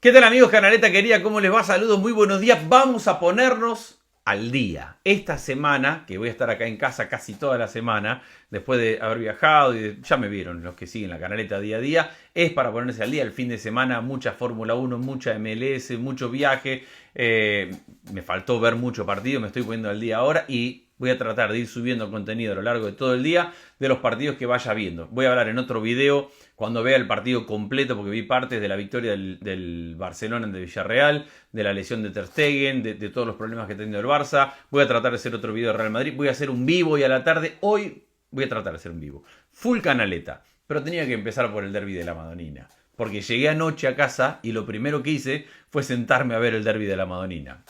¿Qué tal amigos, canaleta querida? ¿Cómo les va? Saludos, muy buenos días. Vamos a ponernos al día. Esta semana, que voy a estar acá en casa casi toda la semana, después de haber viajado, ya me vieron los que siguen la canaleta día a día, es para ponerse al día. El fin de semana, mucha Fórmula 1, mucha MLS, mucho viaje. Me faltó ver mucho partido, me estoy poniendo al día ahora y voy a tratar de ir subiendo contenido a lo largo de todo el día de los partidos que vaya viendo. Voy a hablar en otro video cuando vea el partido completo, porque vi partes de la victoria del Barcelona ante Villarreal, de la lesión de Ter Stegen, de todos los problemas que ha tenido el Barça. Voy a tratar de hacer otro video de Real Madrid. Voy a hacer un vivo y a la tarde, hoy voy a tratar de hacer un vivo. Full canaleta. Pero tenía que empezar por el derbi de la Madonina. Porque llegué anoche a casa y lo primero que hice fue sentarme a ver el derbi de la Madonina.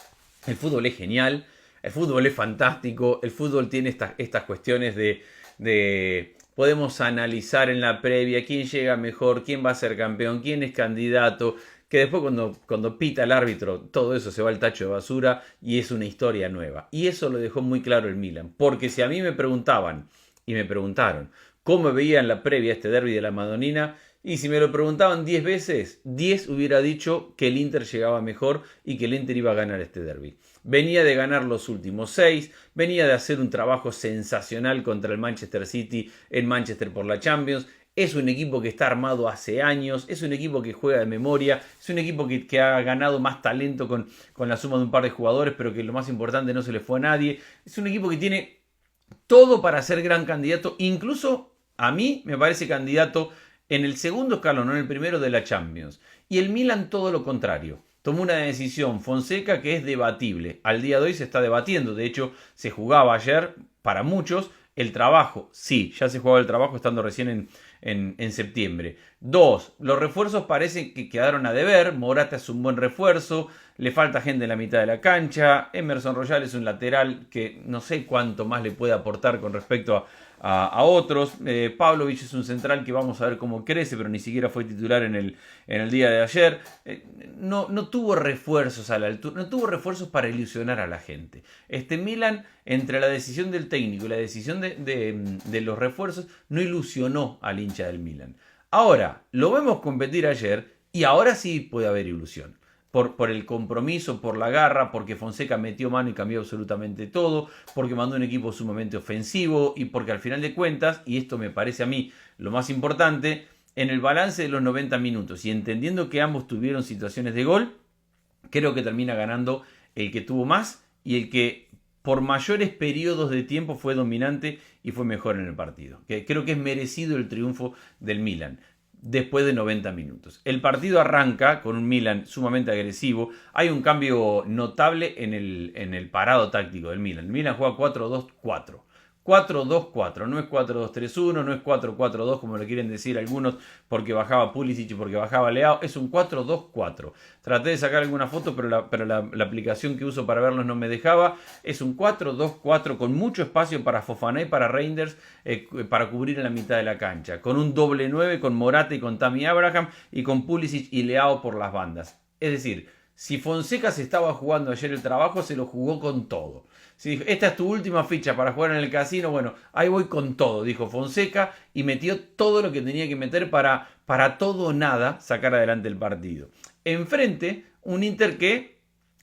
El fútbol es genial, el fútbol es fantástico, el fútbol tiene estas cuestiones de podemos analizar en la previa quién llega mejor, quién va a ser campeón, quién es candidato, que después cuando pita el árbitro todo eso se va al tacho de basura y es una historia nueva. Y eso lo dejó muy claro el Milan, porque si a mí me preguntaban y me preguntaron cómo veía en la previa este derbi de la Madonina, y si me lo preguntaban 10 veces, 10 hubiera dicho que el Inter llegaba mejor y que el Inter iba a ganar este derbi. Venía de ganar los últimos 6, venía de hacer un trabajo sensacional contra el Manchester City en Manchester por la Champions. Es un equipo que está armado hace años, es un equipo que juega de memoria, es un equipo que ha ganado más talento con la suma de un par de jugadores, pero que lo más importante no se le fue a nadie. Es un equipo que tiene todo para ser gran candidato, incluso a mí me parece candidato en el segundo escalón, no en el primero de la Champions. Y el Milan todo lo contrario. Tomó una decisión Fonseca que es debatible. Al día de hoy se está debatiendo. De hecho, se jugaba ayer, para muchos, el trabajo. Sí, ya se jugaba el trabajo estando recién en septiembre. Dos, los refuerzos parecen que quedaron a deber. Morata es un buen refuerzo. Le falta gente en la mitad de la cancha. Emerson Royal es un lateral que no sé cuánto más le puede aportar con respecto a otros. Pavlovic es un central que vamos a ver cómo crece, pero ni siquiera fue titular en el día de ayer. No tuvo refuerzos a la altura, no tuvo refuerzos para ilusionar a la gente. Este Milan, entre la decisión del técnico y la decisión de los refuerzos, no ilusionó al hincha del Milan. Ahora, lo vemos competir ayer y ahora sí puede haber ilusión. Por el compromiso, por la garra, porque Fonseca metió mano y cambió absolutamente todo, porque mandó un equipo sumamente ofensivo y porque al final de cuentas, y esto me parece a mí lo más importante, en el balance de los 90 minutos y entendiendo que ambos tuvieron situaciones de gol, creo que termina ganando el que tuvo más y el que por mayores periodos de tiempo fue dominante y fue mejor en el partido. Creo que es merecido el triunfo del Milan después de 90 minutos. El partido arranca con un Milan sumamente agresivo. Hay un cambio notable en el parado táctico del Milan. El Milan juega 4-2-4. 4-2-4, no es 4-2-3-1, no es 4-4-2 como lo quieren decir algunos porque bajaba Pulisic y porque bajaba Leao, es un 4-2-4. Traté de sacar alguna foto, pero la aplicación que uso para verlos no me dejaba. Es un 4-2-4 con mucho espacio para Fofana y para Reinders para cubrir en la mitad de la cancha, con un doble 9 con Morata y con Tammy Abraham y con Pulisic y Leao por las bandas. Es decir, si Fonseca se estaba jugando ayer el trabajo, se lo jugó con todo. Si dijo, esta es tu última ficha para jugar en el casino, bueno, ahí voy con todo, dijo Fonseca, y metió todo lo que tenía que meter para todo o nada sacar adelante el partido. Enfrente, un Inter que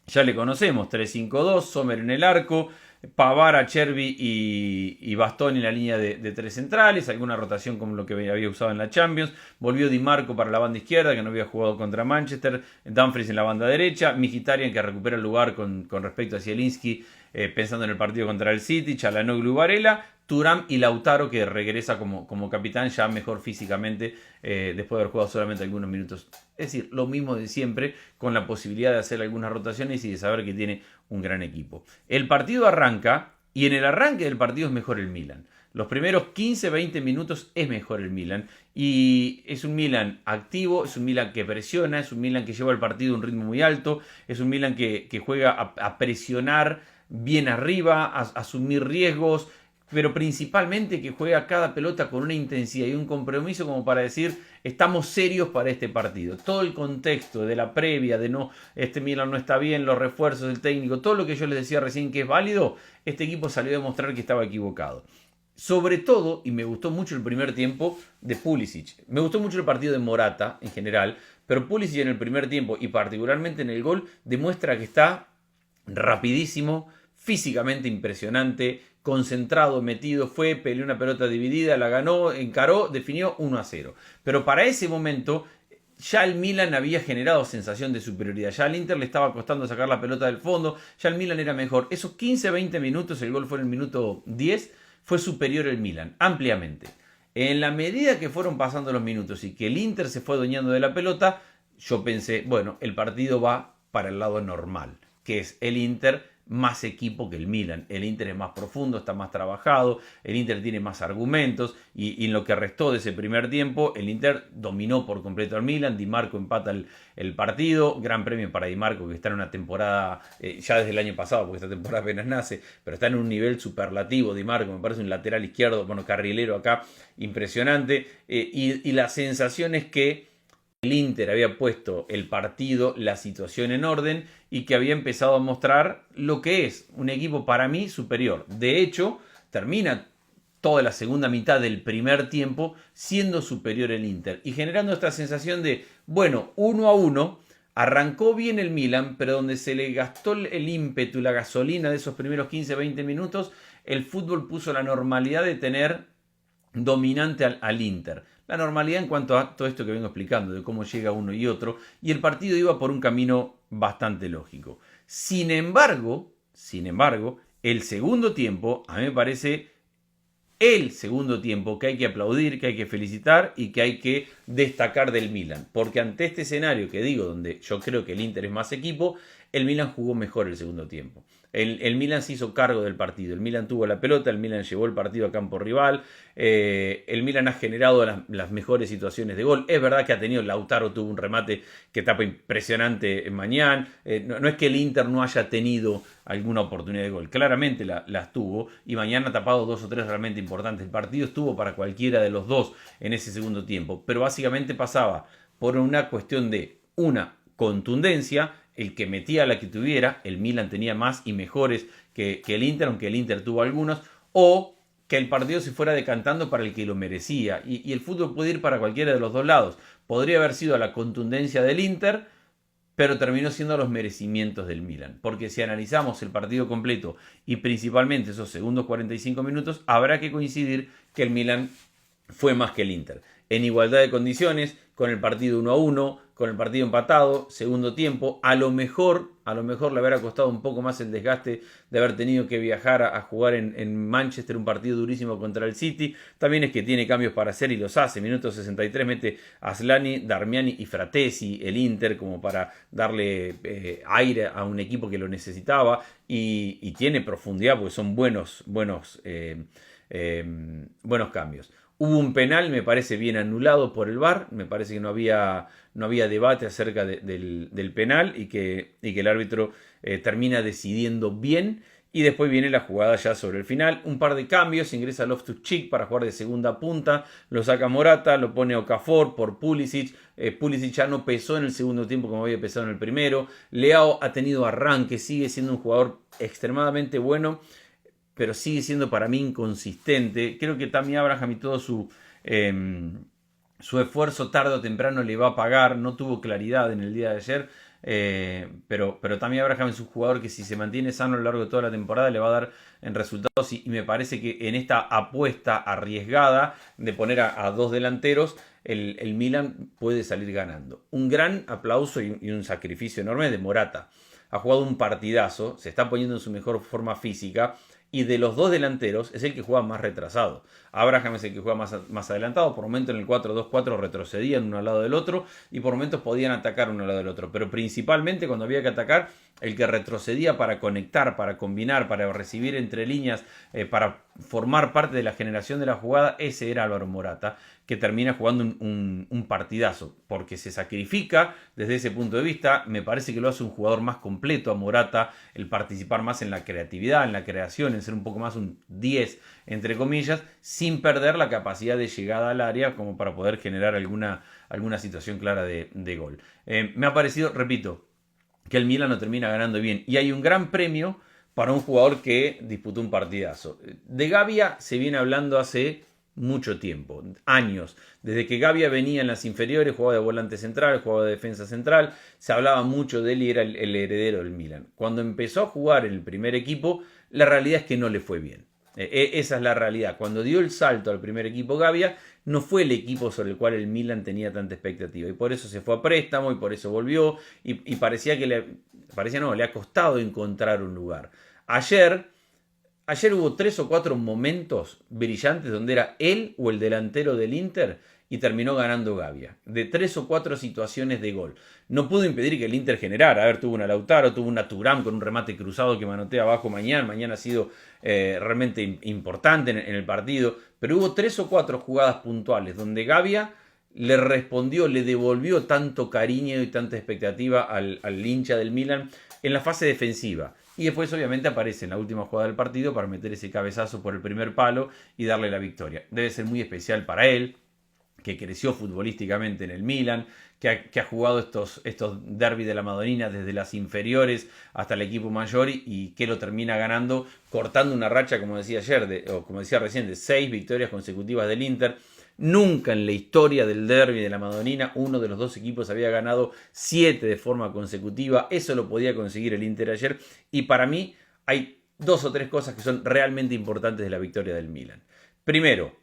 ya le conocemos, 3-5-2, Sommer en el arco, Pavard, Acerbi y Bastoni en la línea de tres centrales, alguna rotación como lo que había usado en la Champions. Volvió Di Marco para la banda izquierda, que no había jugado contra Manchester, Dumfries en la banda derecha, Mkhitaryan que recupera el lugar con respecto a Zielinski, pensando en el partido contra el City, Çalhanoğlu, Varela, Thuram y Lautaro que regresa como capitán ya mejor físicamente después de haber jugado solamente algunos minutos. Es decir, lo mismo de siempre con la posibilidad de hacer algunas rotaciones y de saber que tiene un gran equipo. El partido arranca y en el arranque del partido es mejor el Milan. Los primeros 15-20 minutos es mejor el Milan y es un Milan activo, es un Milan que presiona, es un Milan que lleva el partido a un ritmo muy alto, es un Milan que juega a presionar bien arriba, a asumir riesgos, pero principalmente que juega cada pelota con una intensidad y un compromiso como para decir estamos serios para este partido. Todo el contexto de la previa, de no, este Milan no está bien, los refuerzos del técnico, todo lo que yo les decía recién que es válido, este equipo salió a demostrar que estaba equivocado. Sobre todo, y me gustó mucho el primer tiempo de Pulisic, me gustó mucho el partido de Morata en general, pero Pulisic en el primer tiempo y particularmente en el gol demuestra que está rapidísimo, físicamente impresionante, concentrado, metido, peleó una pelota dividida, la ganó, encaró, definió 1-0. Pero para ese momento ya el Milan había generado sensación de superioridad. Ya al Inter le estaba costando sacar la pelota del fondo. Ya el Milan era mejor. Esos 15-20 minutos, el gol fue en el minuto 10, fue superior el Milan, ampliamente. En la medida que fueron pasando los minutos y que el Inter se fue adueñando de la pelota, yo pensé, bueno, el partido va para el lado normal, que es el Inter más equipo que el Milan. El Inter es más profundo, está más trabajado, el Inter tiene más argumentos y en lo que restó de ese primer tiempo, el Inter dominó por completo al Milan. Di Marco empata el partido, gran premio para Di Marco, que está en una temporada, ya desde el año pasado, porque esta temporada apenas nace, pero está en un nivel superlativo. Di Marco me parece un lateral izquierdo, bueno, carrilero acá, impresionante, y la sensación es que el Inter había puesto el partido, la situación en orden y que había empezado a mostrar lo que es un equipo para mí superior. De hecho, termina toda la segunda mitad del primer tiempo siendo superior el Inter y generando esta sensación de, bueno, 1-1, arrancó bien el Milan, pero donde se le gastó el ímpetu, la gasolina de esos primeros 15-20 minutos, el fútbol puso la normalidad de tener dominante al Inter. La normalidad en cuanto a todo esto que vengo explicando, de cómo llega uno y otro, y el partido iba por un camino bastante lógico. Sin embargo, el segundo tiempo, a mí me parece el segundo tiempo que hay que aplaudir, que hay que felicitar y que hay que destacar del Milan. Porque ante este escenario que digo, donde yo creo que el Inter es más equipo, el Milan jugó mejor el segundo tiempo. El Milan se hizo cargo del partido, el Milan tuvo la pelota, el Milan llevó el partido a campo rival, el Milan ha generado las mejores situaciones de gol. Es verdad que ha tenido, Lautaro tuvo un remate que tapa impresionante en Mañán, no es que el Inter no haya tenido alguna oportunidad de gol, claramente las tuvo y Mañán ha tapado 2 o 3 realmente importantes. El partido estuvo para cualquiera de los dos en ese segundo tiempo, pero básicamente pasaba por una cuestión de una contundencia. El que metía la que tuviera, el Milan tenía más y mejores que el Inter, aunque el Inter tuvo algunos, o que el partido se fuera decantando para el que lo merecía. Y el fútbol puede ir para cualquiera de los dos lados. Podría haber sido la contundencia del Inter, pero terminó siendo los merecimientos del Milan. Porque si analizamos el partido completo y principalmente esos segundos 45 minutos, habrá que coincidir que el Milan fue más que el Inter. En igualdad de condiciones, con el partido 1-1, con el partido empatado, segundo tiempo, a lo mejor le habrá costado un poco más el desgaste de haber tenido que viajar a jugar en Manchester, un partido durísimo contra el City. También es que tiene cambios para hacer y los hace. Minuto 63 mete a Aslani, Darmiani y Fratesi, el Inter, como para darle aire a un equipo que lo necesitaba, y tiene profundidad porque son buenos cambios. Hubo un penal, me parece bien anulado por el VAR, me parece que no había debate acerca del penal y que el árbitro termina decidiendo bien. Y después viene la jugada ya sobre el final, un par de cambios, ingresa Loftus-Cheek para jugar de segunda punta, lo saca Morata, lo pone Okafor por Pulisic. Pulisic ya no pesó en el segundo tiempo como había pesado en el primero. Leao ha tenido arranque, sigue siendo un jugador extremadamente bueno, pero sigue siendo para mí inconsistente. Creo que Tammy Abraham y todo su esfuerzo tarde o temprano le va a pagar. No tuvo claridad en el día de ayer, pero Tammy Abraham es un jugador que si se mantiene sano a lo largo de toda la temporada le va a dar en resultados, y me parece que en esta apuesta arriesgada de poner a dos delanteros, el Milan puede salir ganando. Un gran aplauso y un sacrificio enorme de Morata. Ha jugado un partidazo, se está poniendo en su mejor forma física, y de los dos delanteros es el que juega más retrasado. Abraham es el que juega más adelantado. Por momentos en el 4-2-4 retrocedían uno al lado del otro y por momentos podían atacar uno al lado del otro. Pero principalmente cuando había que atacar, el que retrocedía para conectar, para combinar, para recibir entre líneas, para formar parte de la generación de la jugada, ese era Álvaro Morata, que termina jugando un partidazo, porque se sacrifica desde ese punto de vista. Me parece que lo hace un jugador más completo a Morata, el participar más en la creatividad, en la creación, en ser un poco más un 10, entre comillas, sin perder la capacidad de llegada al área como para poder generar alguna situación clara de gol. Me ha parecido, repito, que el Milan lo termina ganando bien, y hay un gran premio para un jugador que disputó un partidazo. De Gavia se viene hablando hace mucho tiempo, años. Desde que Gavia venía en las inferiores, jugaba de volante central, jugaba de defensa central, se hablaba mucho de él y era el heredero del Milan. Cuando empezó a jugar en el primer equipo, la realidad es que no le fue bien. Esa es la realidad. Cuando dio el salto al primer equipo Gavia, no fue el equipo sobre el cual el Milan tenía tanta expectativa. Y por eso se fue a préstamo y por eso volvió. Y parecía que le ha costado encontrar un lugar. Ayer hubo 3 o 4 momentos brillantes donde era él o el delantero del Inter y terminó ganando Gavia. De 3 o 4 situaciones de gol. No pudo impedir que el Inter generara. A ver, tuvo una Lautaro, tuvo una Thuram con un remate cruzado que manotea abajo mañana. Mañana ha sido realmente importante en el partido. Pero hubo 3 o 4 jugadas puntuales donde Gavia le respondió, le devolvió tanto cariño y tanta expectativa al hincha del Milan en la fase defensiva. Y después obviamente aparece en la última jugada del partido para meter ese cabezazo por el primer palo y darle la victoria. Debe ser muy especial para él, que creció futbolísticamente en el Milan, que ha jugado estos derbis de la Madonina desde las inferiores hasta el equipo mayor y que lo termina ganando, cortando una racha, como decía ayer, o como decía recién, de 6 victorias consecutivas del Inter. Nunca en la historia del derbi de la Madonina uno de los dos equipos había ganado 7 de forma consecutiva. Eso lo podía conseguir el Inter ayer. Y para mí hay 2 o 3 cosas que son realmente importantes de la victoria del Milan. Primero,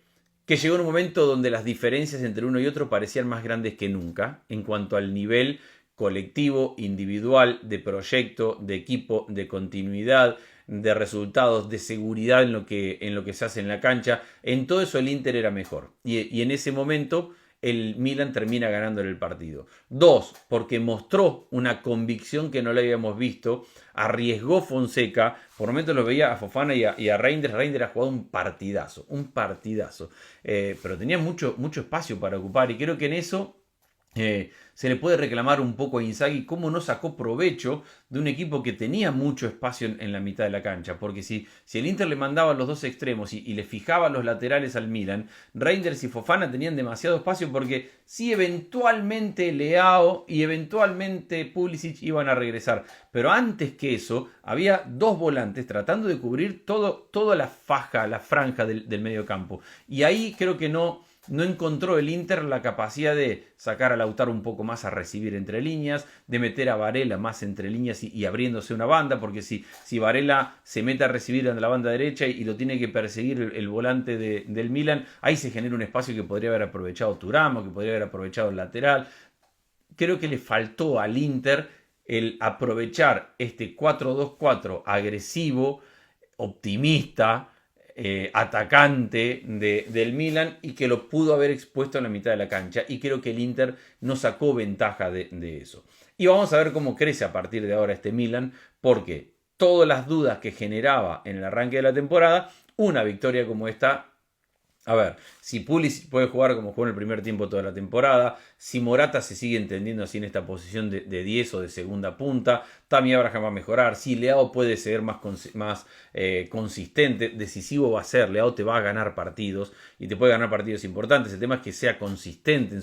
que llegó un momento donde las diferencias entre uno y otro parecían más grandes que nunca en cuanto al nivel colectivo, individual, de proyecto, de equipo, de continuidad, de resultados, de seguridad en lo que se hace en la cancha. En todo eso el Inter era mejor. Y en ese momento el Milan termina ganando el partido. 2, porque mostró una convicción que no le habíamos visto. Arriesgó Fonseca. Por momentos lo veía a Fofana y a Reinders. Reinders ha jugado un partidazo. Pero tenía mucho espacio para ocupar. Y creo que en eso se le puede reclamar un poco a Inzaghi cómo no sacó provecho de un equipo que tenía mucho espacio en la mitad de la cancha, porque si el Inter le mandaba los dos extremos y le fijaba los laterales al Milan, Reinders y Fofana tenían demasiado espacio porque sí, eventualmente Leao y eventualmente Pulisic iban a regresar, pero antes que eso había 2 volantes tratando de cubrir toda la franja del medio campo, y ahí creo que no encontró el Inter la capacidad de sacar a Lautaro un poco más a recibir entre líneas, de meter a Varela más entre líneas y abriéndose una banda, porque si Varela se mete a recibir en la banda derecha y lo tiene que perseguir el volante del Milan, ahí se genera un espacio que podría haber aprovechado Thuram, que podría haber aprovechado el lateral. Creo que le faltó al Inter el aprovechar este 4-2-4 agresivo, optimista, atacante del Milan, y que lo pudo haber expuesto en la mitad de la cancha, y creo que el Inter no sacó ventaja de eso. Y vamos a ver cómo crece a partir de ahora este Milan, porque todas las dudas que generaba en el arranque de la temporada, una victoria como esta. A ver, si Pulisic puede jugar como jugó en el primer tiempo toda la temporada, si Morata se sigue entendiendo así en esta posición de 10 o de segunda punta, Tammy Abraham va a mejorar, si Leao puede ser más consistente, decisivo va a ser, Leao te va a ganar partidos y te puede ganar partidos importantes. El tema es que sea consistente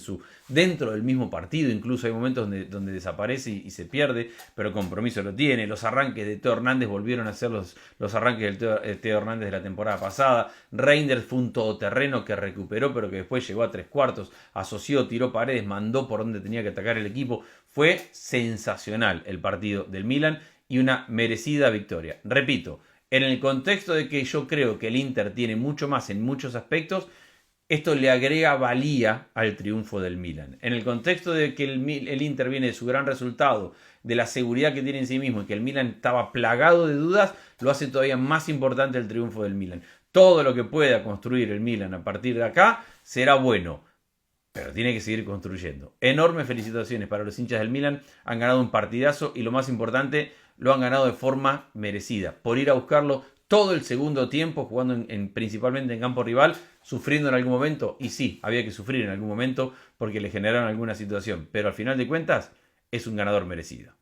dentro del mismo partido. Incluso hay momentos donde desaparece y se pierde, pero el compromiso lo tiene. Los arranques de Teo Hernández volvieron a ser los arranques del Teo Hernández de la temporada pasada. Reinders fue un todoterreno que recuperó, pero que después llegó a 3/4, asoció, tiró paredes, mandó por donde tenía que atacar el equipo. Fue sensacional el partido del Milan y una merecida victoria. Repito, en el contexto de que yo creo que el Inter tiene mucho más en muchos aspectos, esto le agrega valía al triunfo del Milan. En el contexto de que el Inter viene de su gran resultado, de la seguridad que tiene en sí mismo y que el Milan estaba plagado de dudas, lo hace todavía más importante el triunfo del Milan. Todo lo que pueda construir el Milan a partir de acá será bueno, pero tiene que seguir construyendo. Enormes felicitaciones para los hinchas del Milan. Han ganado un partidazo y lo más importante, lo han ganado de forma merecida. Por ir a buscarlo todo el segundo tiempo, jugando principalmente en campo rival, sufriendo en algún momento. Y sí, había que sufrir en algún momento porque le generaron alguna situación. Pero al final de cuentas, es un ganador merecido.